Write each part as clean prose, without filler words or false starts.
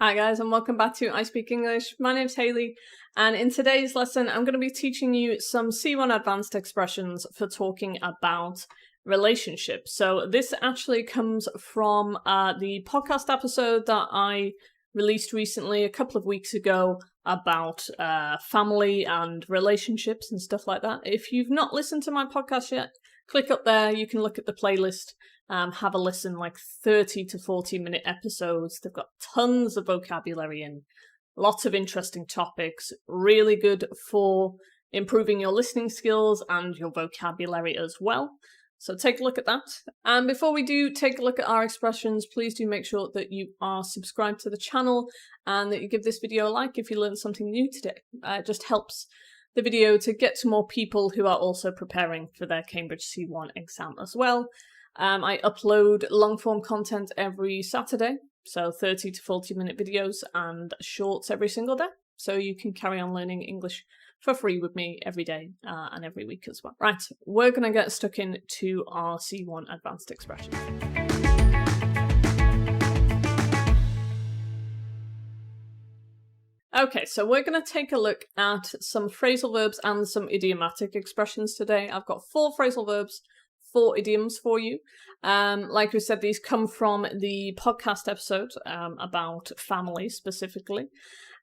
Hi guys, and welcome back to I Speak English. My name's Hayley, and in today's lesson I'm going to be teaching you some C1 advanced expressions for talking about relationships. So this actually comes from the podcast episode that I released recently, a couple of weeks ago, about family and relationships and stuff like that. If you've not listened to my podcast yet, click up there, you can look at the playlist. Have a listen, like 30 to 40 minute episodes. They've got tons of vocabulary in, lots of interesting topics, really good for improving your listening skills and your vocabulary as well. So take a look at that. And before we do take a look at our expressions, please do make sure that you are subscribed to the channel and that you give this video a like if you learned something new today. It just helps the video to get to more people who are also preparing for their Cambridge C1 exam as well. I upload long-form content every Saturday, so 30 to 40-minute videos and shorts every single day, so you can carry on learning English for free with me every day and every week as well. Right, we're going to get stuck into our C1 advanced expressions. Okay, so we're going to take a look at some phrasal verbs and some idiomatic expressions today. I've got 4 phrasal verbs, 4 idioms for you. Like we said, these come from the podcast episode about family specifically.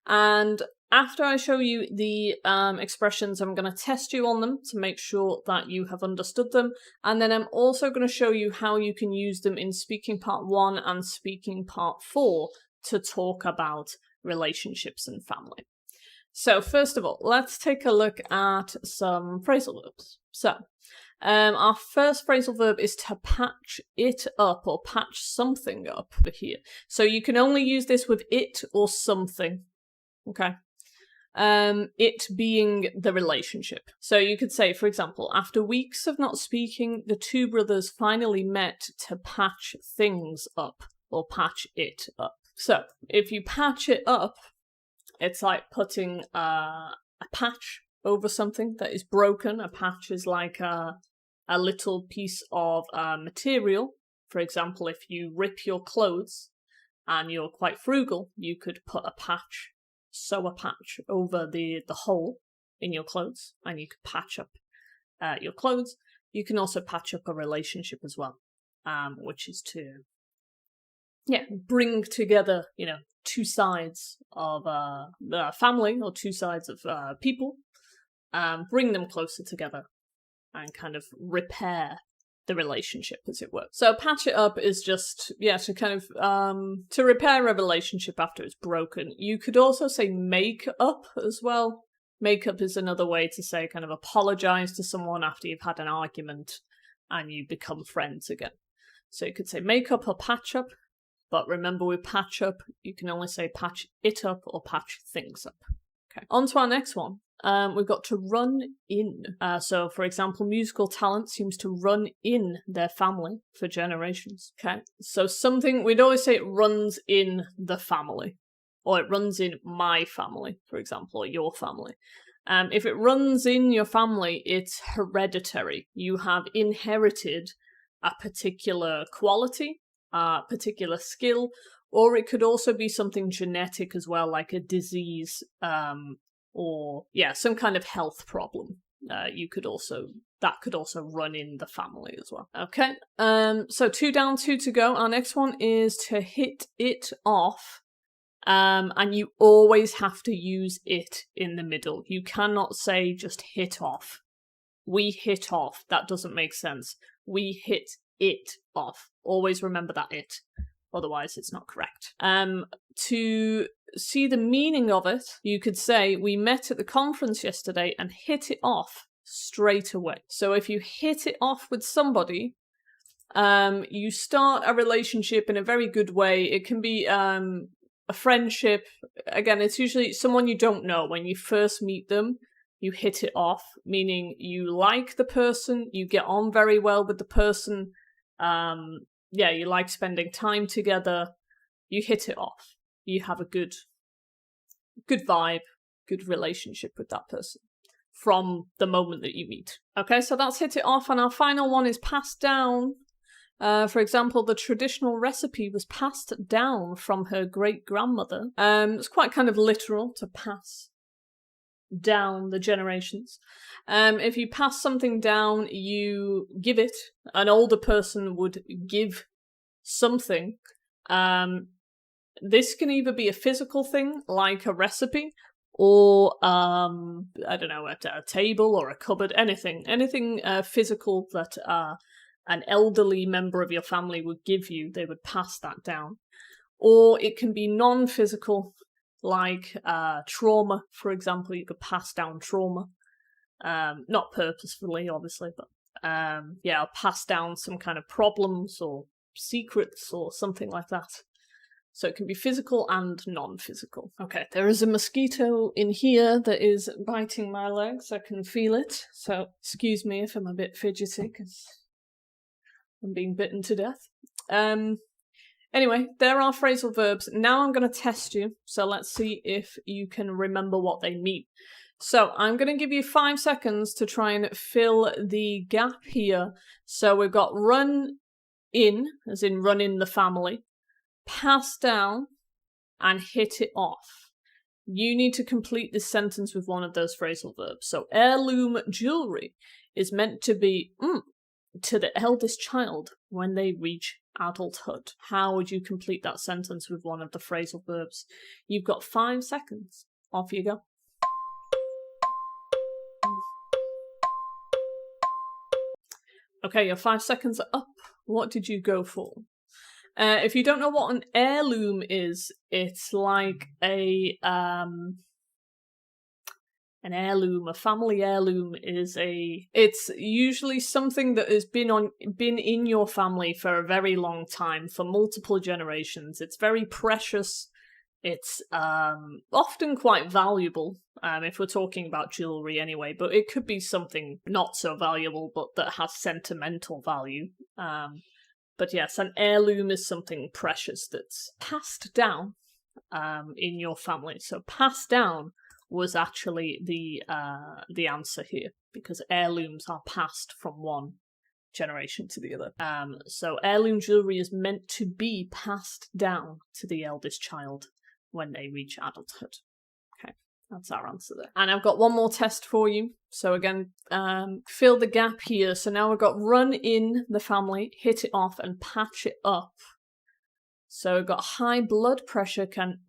And after I show you the expressions, I'm going to test you on them to make sure that you have understood them. And then I'm also going to show you how you can use them in speaking part 1 and speaking part 4 to talk about relationships and family. So first of all, let's take a look at some phrasal verbs. So our first phrasal verb is to patch it up or patch something up here. So you can only use this with it or something, okay? It being the relationship. So you could say, for example, after weeks of not speaking, the 2 brothers finally met to patch things up or patch it up. So if you patch it up, it's like putting a patch over something that is broken. A patch is like a little piece of material. For example, if you rip your clothes and you're quite frugal, you could put a patch, sew a patch over the hole in your clothes, and you could patch up your clothes. You can also patch up a relationship as well, which is to bring together, 2 sides of the family or 2 sides of people, bring them closer together and kind of repair the relationship, as it were. So patch it up is just, to kind of, to repair a relationship after it's broken. You could also say make up as well. Make up is another way to say kind of apologize to someone after you've had an argument and you become friends again. So you could say make up or patch up, but remember with patch up, you can only say patch it up or patch things up. Okay. On to our next one. We've got to run in. So, for example, musical talent seems to run in their family for generations. Okay, so something, we'd always say it runs in the family, or it runs in my family, for example, or your family. If it runs in your family, it's hereditary. You have inherited a particular quality, a particular skill, or it could also be something genetic as well, like a disease, or some kind of health problem. That could also run in the family as well. Okay, so 2 down, 2 to go. Our next one is to hit it off, and you always have to use it in the middle. You cannot say just hit off. We hit off. That doesn't make sense. We hit it off. Always remember that it. Otherwise, it's not correct. To see the meaning of it, you could say, we met at the conference yesterday and hit it off straight away. So if you hit it off with somebody, you start a relationship in a very good way. It can be a friendship. Again, it's usually someone you don't know. When you first meet them, you hit it off, meaning you like the person, you get on very well with the person, you like spending time together, you hit it off. You have a good vibe, good relationship with that person from the moment that you meet. Okay, so that's hit it off, and our final one is pass down. For example, the traditional recipe was passed down from her great-grandmother. It's quite kind of literal, to pass down the generations. If you pass something down, you give it. An older person would give something. This can either be a physical thing, like a recipe, or, I don't know, a table or a cupboard, anything physical that an elderly member of your family would give you, they would pass that down. Or it can be non-physical, like trauma, for example. You could pass down trauma. Not purposefully, obviously, but yeah, pass down some kind of problems or secrets or something like that. So it can be physical and non-physical. Okay, there is a mosquito in here that is biting my legs. I can feel it. So excuse me if I'm a bit fidgety, because I'm being bitten to death. Anyway, there are phrasal verbs. Now I'm going to test you. So let's see if you can remember what they mean. So I'm going to give you 5 seconds to try and fill the gap here. So we've got run in, as in run in the family, pass down, and hit it off. You need to complete this sentence with one of those phrasal verbs. So heirloom jewelry is meant to be to the eldest child when they reach adulthood. How would you complete that sentence with one of the phrasal verbs? You've got 5 seconds. Off you go. Okay, your 5 seconds are up. What did you go for? If you don't know what an heirloom is, it's like an heirloom. A family heirloom is it's usually something that has been in your family for a very long time, for multiple generations. It's very precious. It's often quite valuable, if we're talking about jewelry anyway, but it could be something not so valuable, but that has sentimental value. But yes, an heirloom is something precious that's passed down in your family. So passed down was actually the answer here, because heirlooms are passed from one generation to the other. So heirloom jewelry is meant to be passed down to the eldest child when they reach adulthood. Okay, that's our answer there. And I've got one more test for you. So again, fill the gap here. So now we've got run in the family, hit it off, and patch it up. So we've got high blood pressure can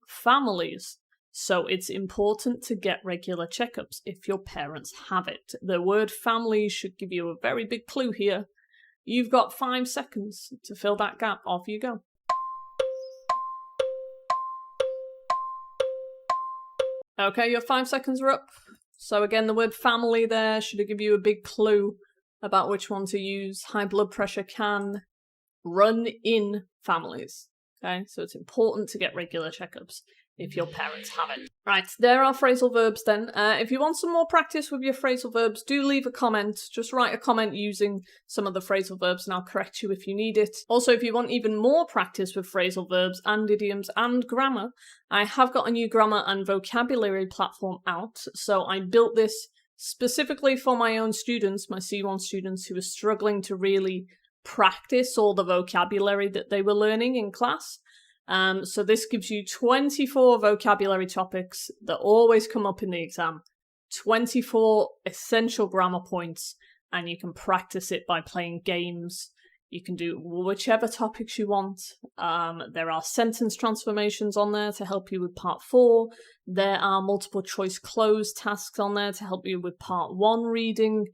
families. So it's important to get regular checkups if your parents have it. The word family should give you a very big clue here. You've got 5 seconds to fill that gap. Off you go. Okay, your 5 seconds are up. So again, the word family there should give you a big clue about which one to use. High blood pressure can run in families. Okay, so it's important to get regular checkups if your parents have it. Right, there are phrasal verbs then. If you want some more practice with your phrasal verbs, do leave a comment. Just write a comment using some of the phrasal verbs and I'll correct you if you need it. Also, if you want even more practice with phrasal verbs and idioms and grammar, I have got a new grammar and vocabulary platform out. So I built this specifically for my own students, my C1 students who are struggling to really practice all the vocabulary that they were learning in class. So this gives you 24 vocabulary topics that always come up in the exam, 24 essential grammar points, and you can practice it by playing games. You can do whichever topics you want. There are sentence transformations on there to help you with part 4. There are multiple choice close tasks on there to help you with part 1 reading.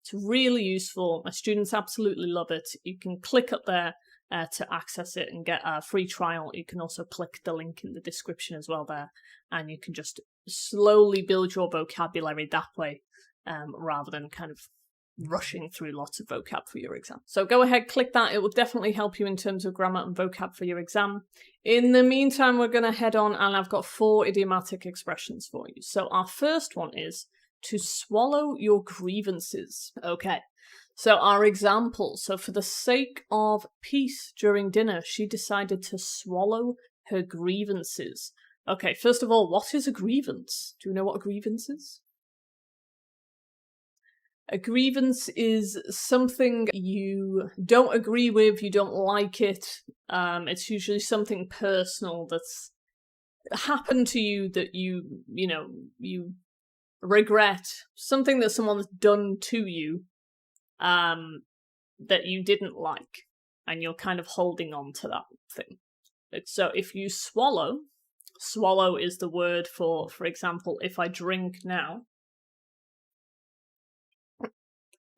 It's really useful. My students absolutely love it. You can click up there to access it and get a free trial. You can also click the link in the description as well there, and you can just slowly build your vocabulary that way, rather than kind of rushing through lots of vocab for your exam. So go ahead, click that. It will definitely help you in terms of grammar and vocab for your exam. In the meantime, we're going to head on, and I've got 4 idiomatic expressions for you. So our first one is to swallow your grievances. Okay. So our example, so for the sake of peace during dinner, she decided to swallow her grievances. Okay, first of all, what is a grievance? Do you know what a grievance is? A grievance is something you don't agree with, you don't like it. It's usually something personal that's happened to you that you regret, something that someone's done to you that you didn't like, and you're kind of holding on to that thing. So if you swallow is the word for example, if I drink now,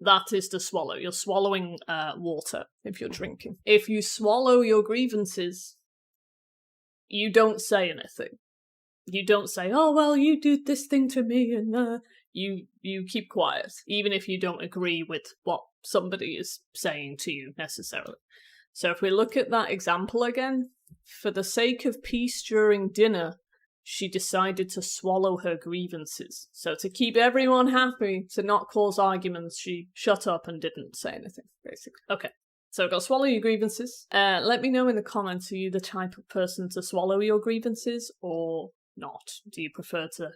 that is to swallow. You're swallowing water if you're drinking. If you swallow your grievances, you don't say anything. You don't say, oh, well, you did this thing to me, and you keep quiet, even if you don't agree with what somebody is saying to you necessarily. So if we look at that example again, for the sake of peace during dinner, she decided to swallow her grievances. So to keep everyone happy, to not cause arguments, she shut up and didn't say anything, basically. Okay, so I've got to swallow your grievances. Let me know in the comments, are you the type of person to swallow your grievances or not? Do you prefer to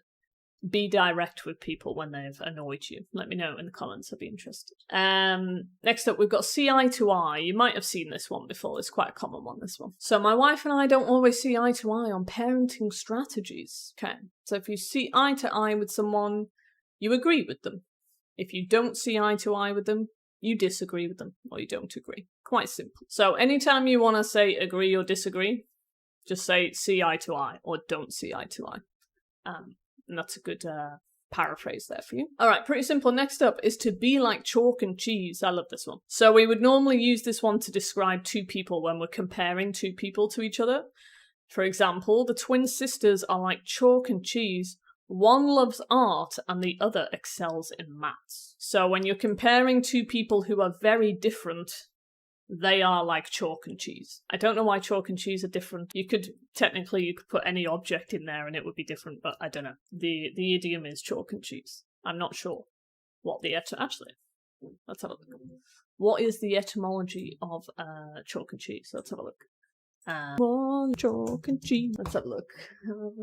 be direct with people when they've annoyed you? Let me know in the comments, I'd be interested. Next up, we've got see eye to eye. You might have seen this one before, it's quite a common one, this one. So my wife and I don't always see eye to eye on parenting strategies. Okay, so if you see eye to eye with someone, you agree with them. If you don't see eye to eye with them, you disagree with them, or you don't agree. Quite simple. So anytime you want to say agree or disagree, just say see eye to eye, or don't see eye to eye. And that's a good paraphrase there for you. Alright, pretty simple. Next up is to be like chalk and cheese. I love this one. So we would normally use this one to describe two people when we're comparing two people to each other. For example, the twin sisters are like chalk and cheese. One loves art and the other excels in maths. So when you're comparing two people who are very different, they are like chalk and cheese. I don't know why chalk and cheese are different. You could put any object in there and it would be different, but I don't know. The idiom is chalk and cheese. I'm not sure what the actually. Let's have a look. What is the etymology of chalk and cheese? Let's have a look. Chalk and cheese. Let's have a look.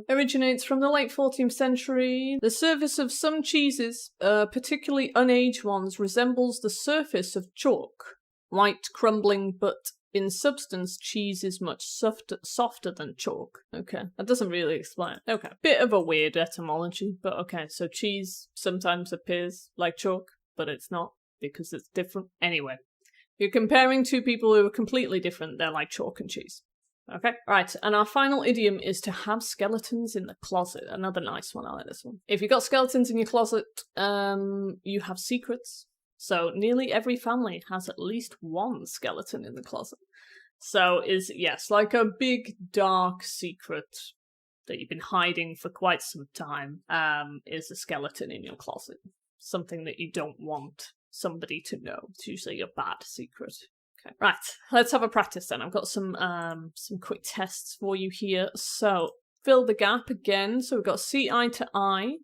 Originates from the late 14th century. The surface of some cheeses, particularly unaged ones, resembles the surface of chalk. White, crumbling, but in substance, cheese is much softer than chalk. Okay, that doesn't really explain. Okay, bit of a weird etymology, but okay, so cheese sometimes appears like chalk, but it's not because it's different. Anyway, you're comparing two people who are completely different, they're like chalk and cheese. Okay, right, and our final idiom is to have skeletons in the closet. Another nice one, I like this one. If you've got skeletons in your closet, you have secrets. So nearly every family has at least one skeleton in the closet. So yes, like a big dark secret that you've been hiding for quite some time, is a skeleton in your closet. Something that you don't want somebody to know. It's usually a bad secret. Okay, right, let's have a practice then. I've got some quick tests for you here. So fill the gap again. So we've got see eye to eye,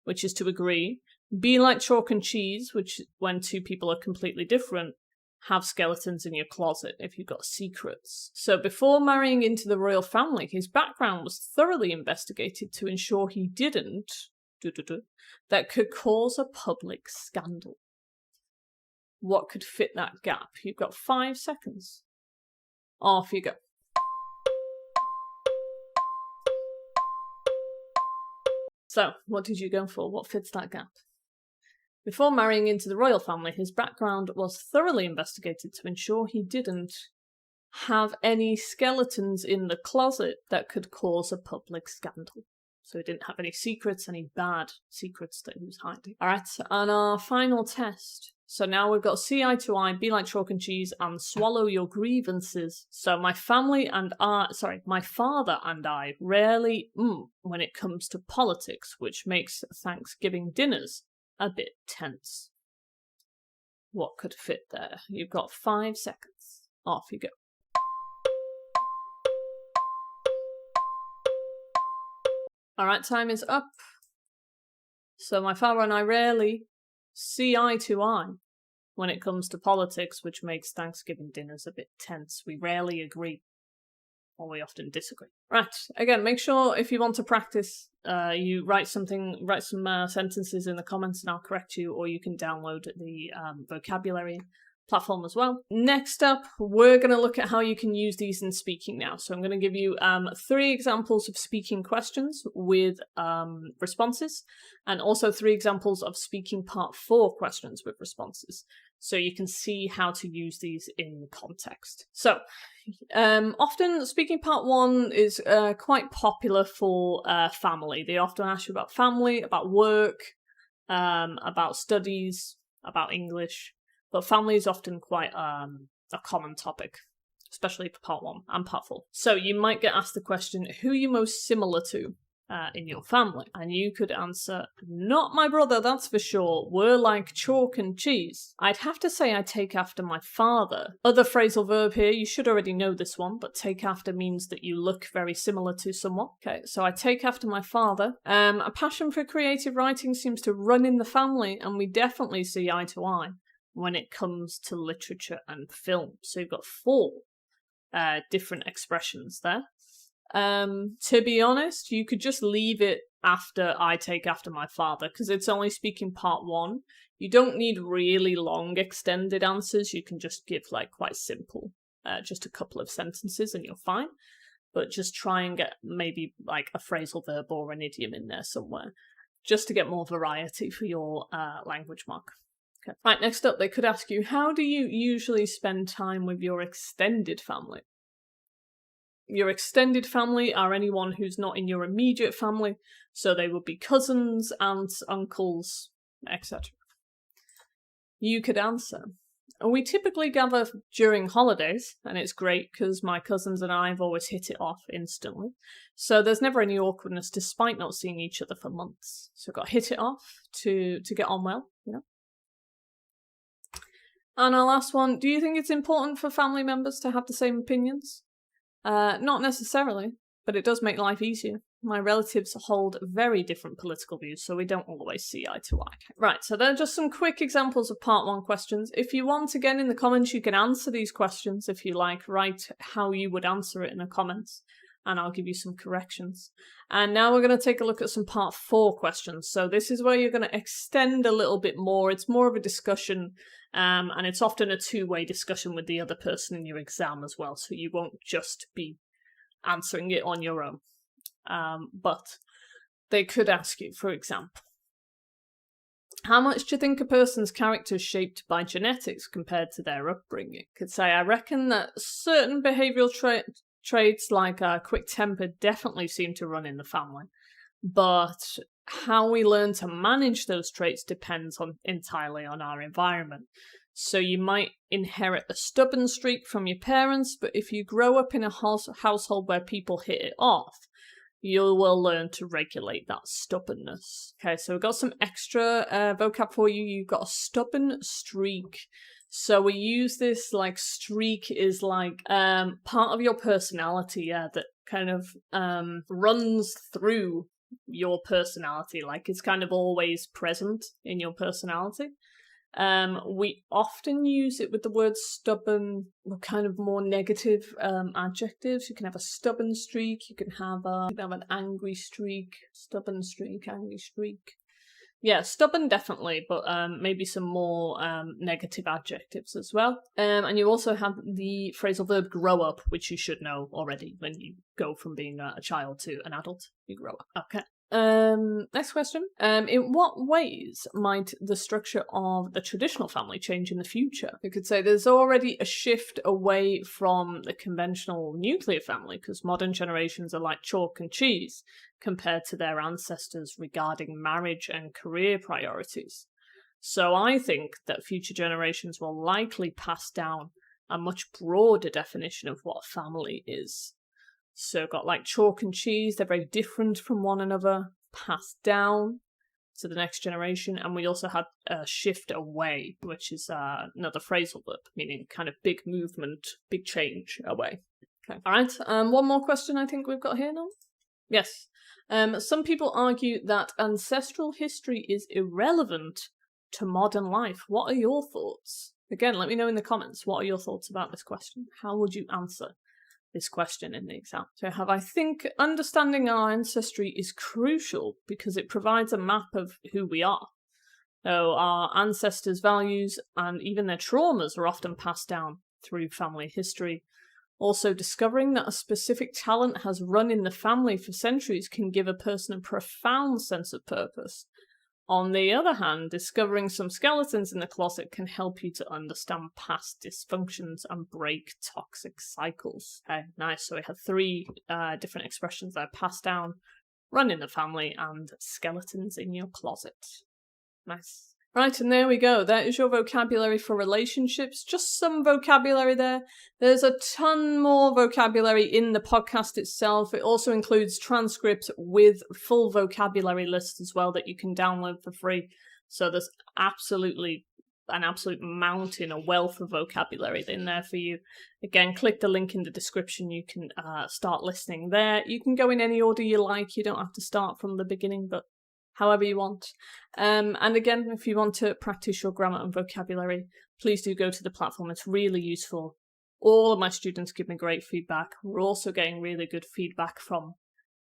which is to agree. Be like chalk and cheese, which when two people are completely different, have skeletons in your closet if you've got secrets. So before marrying into the royal family, his background was thoroughly investigated to ensure he didn't, that could cause a public scandal. What could fit that gap? You've got 5 seconds. Off you go. So, what did you go for? What fits that gap? Before marrying into the royal family, his background was thoroughly investigated to ensure he didn't have any skeletons in the closet that could cause a public scandal. So he didn't have any secrets, any bad secrets that he was hiding. Alright, and our final test. So now we've got see eye to eye, be like chalk and cheese, and swallow your grievances. So my father and I rarely when it comes to politics, which makes Thanksgiving dinners a bit tense. What could fit there? You've got 5 seconds. Off you go. Alright, time is up. So my father and I rarely see eye to eye when it comes to politics, which makes Thanksgiving dinners a bit tense. We rarely agree. or we often disagree. Right, again, make sure if you want to practice, you write some sentences in the comments and I'll correct you, or you can download the vocabulary platform as well. Next up, we're going to look at how you can use these in speaking now. So I'm going to give you 3 examples of speaking questions with responses, and also 3 examples of speaking part 4 questions with responses. So you can see how to use these in context. So often speaking part 1 is quite popular for family. They often ask you about family, about work, about studies, about English. But family is often quite a common topic, especially for part 1 and part 4. So you might get asked the question, who are you most similar to in your family? And you could answer, not my brother, that's for sure. We're like chalk and cheese. I'd have to say I take after my father. Other phrasal verb here, you should already know this one, but take after means that you look very similar to someone. Okay, so I take after my father. A passion for creative writing seems to run in the family, and we definitely see eye to eye when it comes to literature and film. So you've got 4 different expressions there. To be honest, you could just leave it after I take after my father, because it's only speaking part 1. You don't need really long extended answers. You can just give like quite simple, just a couple of sentences and you're fine. But just try and get maybe like a phrasal verb or an idiom in there somewhere, just to get more variety for your language mark. Okay. Right, next up, they could ask you, how do you usually spend time with your extended family? Your extended family are anyone who's not in your immediate family, so they would be cousins, aunts, uncles, etc. You could answer, we typically gather during holidays, and it's great because my cousins and I have always hit it off instantly, so there's never any awkwardness despite not seeing each other for months. So got hit it off to get on well, you know. And our last one, do you think it's important for family members to have the same opinions? Not necessarily, but it does make life easier. My relatives hold very different political views, so we don't always see eye to eye. Right, so they're just some quick examples of part 1 questions. If you want, again, in the comments, you can answer these questions if you like. Write how you would answer it in the comments, and I'll give you some corrections. And now we're going to take a look at some part 4 questions. So this is where you're going to extend a little bit more. It's more of a discussion, and it's often a 2-way discussion with the other person in your exam as well, so you won't just be answering it on your own. But they could ask you, for example, how much do you think a person's character is shaped by genetics compared to their upbringing? Could say, I reckon that certain behavioural traits like quick temper definitely seem to run in the family, but how we learn to manage those traits depends entirely on our environment. So you might inherit a stubborn streak from your parents, but if you grow up in a household where people hit it off, you will learn to regulate that stubbornness. Okay, so we've got some extra vocab for you. You've got a stubborn streak. So we use this like streak is like part of your personality, that kind of runs through your personality, like it's kind of always present in your personality. We often use it with the word stubborn, or kind of more negative adjectives. You can have a stubborn streak, you can have an angry streak, stubborn streak, angry streak. Yeah, stubborn definitely, but maybe some more negative adjectives as well. And you also have the phrasal verb grow up, which you should know already when you go from being a child to an adult. You grow up. Okay. Next question. In what ways might the structure of the traditional family change in the future? We could say there's already a shift away from the conventional nuclear family because modern generations are like chalk and cheese compared to their ancestors regarding marriage and career priorities. So I think that future generations will likely pass down a much broader definition of what family is. So got like chalk and cheese, they're very different from one another, passed down to the next generation. And we also had a shift away, which is another phrasal verb, meaning kind of big movement, big change away. Okay. All right, one more question I think we've got here now. Yes. Some people argue that ancestral history is irrelevant to modern life. What are your thoughts? Again, let me know in the comments. What are your thoughts about this question? How would you answer this question in the exam. So I think understanding our ancestry is crucial because it provides a map of who we are. So our ancestors' values and even their traumas are often passed down through family history. Also, discovering that a specific talent has run in the family for centuries can give a person a profound sense of purpose. On the other hand, discovering some skeletons in the closet can help you to understand past dysfunctions and break toxic cycles. Okay, nice. So we had 3 different expressions that are passed down: run in the family and skeletons in your closet. Nice. Right, and there we go. That is your vocabulary for relationships. Just some vocabulary there. There's a ton more vocabulary in the podcast itself. It also includes transcripts with full vocabulary lists as well that you can download for free. So there's absolutely an absolute mountain, a wealth of vocabulary in there for you. Again, click the link in the description. You can start listening there. You can go in any order you like. You don't have to start from the beginning, but however you want. And again, if you want to practice your grammar and vocabulary, please do go to the platform. It's really useful. All of my students give me great feedback. We're also getting really good feedback from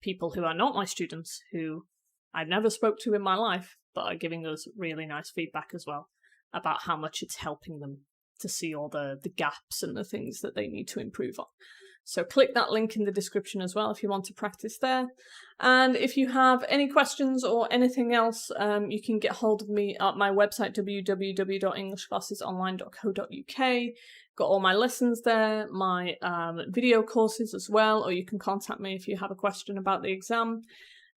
people who are not my students, who I've never spoke to in my life, but are giving us really nice feedback as well about how much it's helping them to see all the gaps and the things that they need to improve on. So click that link in the description as well if you want to practice there. And if you have any questions or anything else, you can get hold of me at my website, www.englishclassesonline.co.uk. Got all my lessons there, my video courses as well, or you can contact me if you have a question about the exam.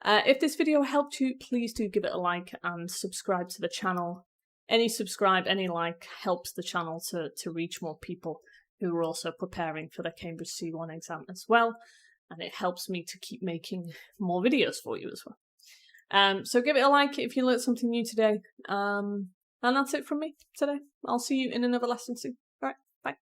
If this video helped you, please do give it a like and subscribe to the channel. Any subscribe, any like helps the channel to reach more people who are also preparing for the Cambridge C1 exam as well, and it helps me to keep making more videos for you as well. So give it a like if you learned something new today, and that's it from me today. I'll see you in another lesson soon.